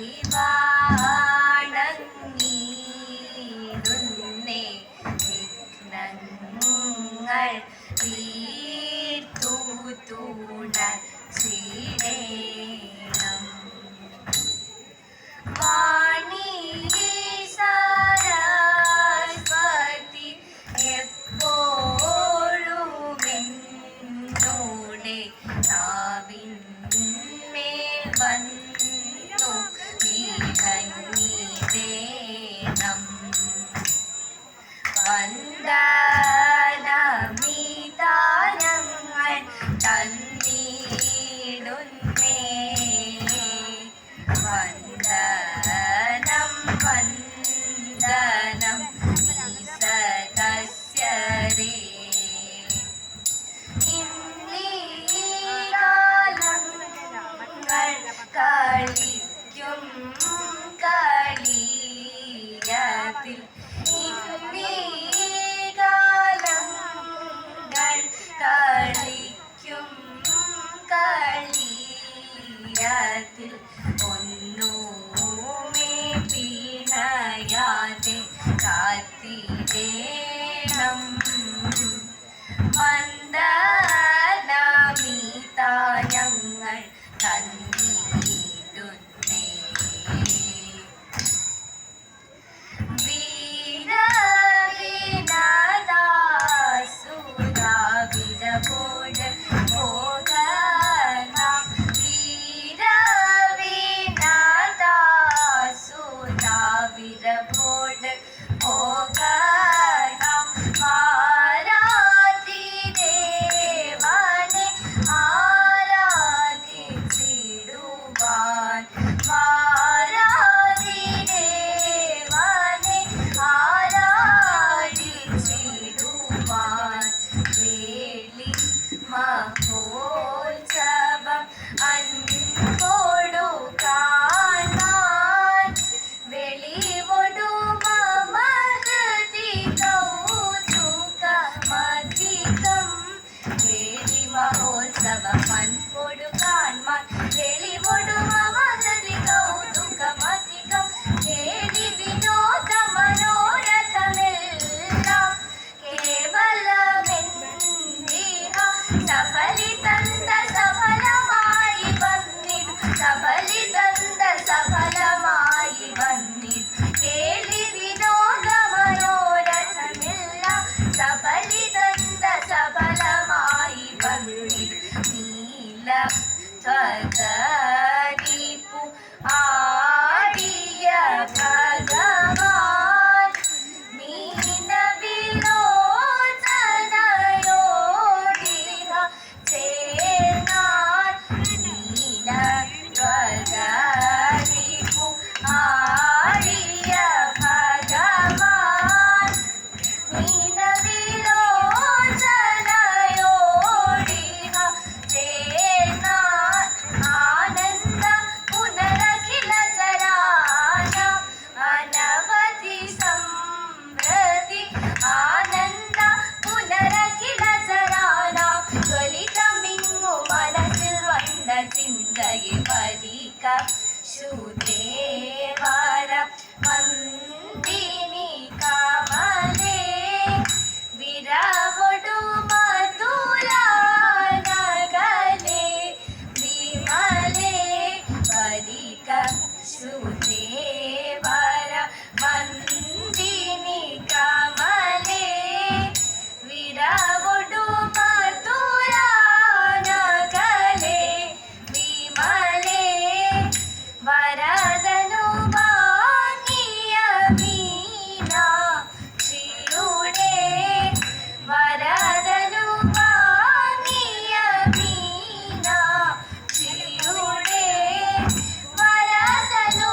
വണങ്ങിടുന്നേ വിഘ്നങ്ങൾ തീർത്തു തുണച്ചിടേണം. വാണി സരസ്വതി എപ്പോഴും എന്നോടെ നാവിന്മേൽ വന്നു വിളങ്ങിടേണം. വന്ദനമിതാനങ്ങൾ തന്നിടുന്നേ. വന്ദനം വന്ദനം ഈശതസ്യരേ. ഇന്നീകാലങ്ങൾ കളിക്കും കളിയതിൽ കളിക്കും കളിയതിൽ ഒന്നുമേ പിണയാതെ കാത്തിടേണം. വന്ദനമിതാനങ്ങൾ തന്നിടുന്നേ. വീരവിനദാസുരാവിരവോട് പോകണം. വീരവിനദാസുരാവിരവോട് പോകണം. ആരാധിദേവനെ ആരാധിച്ചിടുവാൻ. ആരാധിദേവനെ ആരാധിച്ചിടുവാൻ. വേളി മഹോത്സവം അൻപോടു കാണാൻ. വെളിവൊടു മമഹൃദി കൗതുകമധികം. വേളി മഹോത്സവം അൻപോടു കാണാൻ. വെളിവൊടു മമഹൃദി കൗതുകമധികം. കേളി വിനോദ മനോരഥമെല്ലാം കേവലമെന്തിഹ. സഫലിതന്ത സഫലമായി വന്നിടും. സഫലിതന്ത സഫലമായി വന്നിടും. കേളി വിനോദ മനോരഥമെല്ലാം സഫലിതന്ത സഫലമായി വന്നിടും. നീല ത്വകരിപ്പു ആടിയ ഭഗവാൻ. മീനവിലോചനയോടിഹ ചേർന്നാൻ. നീല ത്വകരിപ്പു ആടിയ ഭഗവാൻ. മീനവിലോചനയോടിഹ ചേർന്നാൻ. ആനന്ദ പുനരഖില ചരാചരം അനവധി സമൃദ്ധി. ആനന്ദ പുനരഖില ചരാചരം ജ്വലിതമിങ്ങു മനസ്സിൽ വന്ന ചിന്തയെ വരിക ശുദേവര വന്ദിനി കമലേ. വിരവൊടു മധുരാനഗലേ വിമലേ. വരിക ശുദേവര വന്ദിനി കമലേ. വിരവൊടു മധുരാനഗലേ വിമലേ. വരദനു വാങ്ങിയ മീനാക്ഷിയുടെ. വരദനു വാങ്ങിയ മീനാക്ഷിയുടെ. വരദനു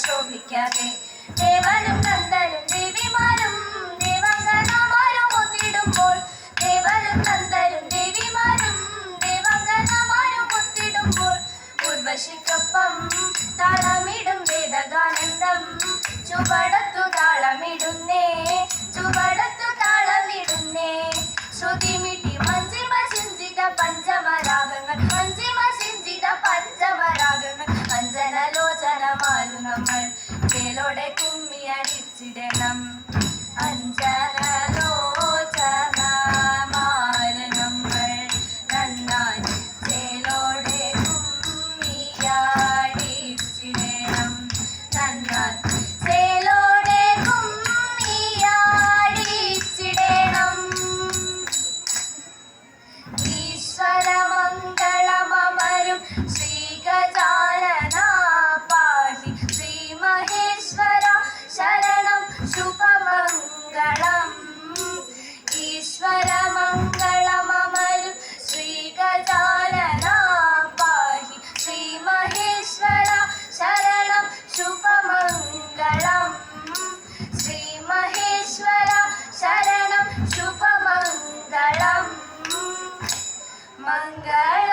ശോഭിക്കാതെ ദേവനും നന്ദനും ദേവിമാരും ദേവങ്കനമാരും ഒത്തിടുമ്പോൾ ദേവനും നന്ദനും ദേവിമാരും ദേവങ്കനമാരും ഒത്തിടുമ്പോൾ ഉർവശിക്കൊപ്പം താളമിടും വേദഗാനന്ദം ചുവടത്തു താളമിടുന്നേ ചുവടത്തു താളമിടുന്നേ ശ്രുതിമിട്ടി മഞ്ജിമ ചിഞ്ചിത പഞ്ചമരാഗങ്ങൾ മഞ്ജിമ ചിഞ്ചിത പഞ്ചമരാഗങ്ങൾ അഞ്ജനലോചനമാരു നമ്മൾ ചേലോടെ കുമ്മിയടിച്ചിടണം അഞ്ജനലോചനമാരു നമ്മൾ നന്നായി ചേലോടെ കുമ്മിയടിച്ചിടണം നന്നായി ചേലോടെ കുമ്മിയടിച്ചിടണം ഈശ്വരമംഗളമരും ശ്രീഗജാനന പാഹി ശ്രീ മഹേശ്വര ശരണം ശുഭമംഗളം ഈശ്വരമംഗളമരും ശ്രീഗജാനന പാഹി ശ്രീ മഹേശ്വര ശരണം ശുഭമംഗളം ശ്രീ മഹേശ്വര ശരണം ശുഭമംഗളം മംഗള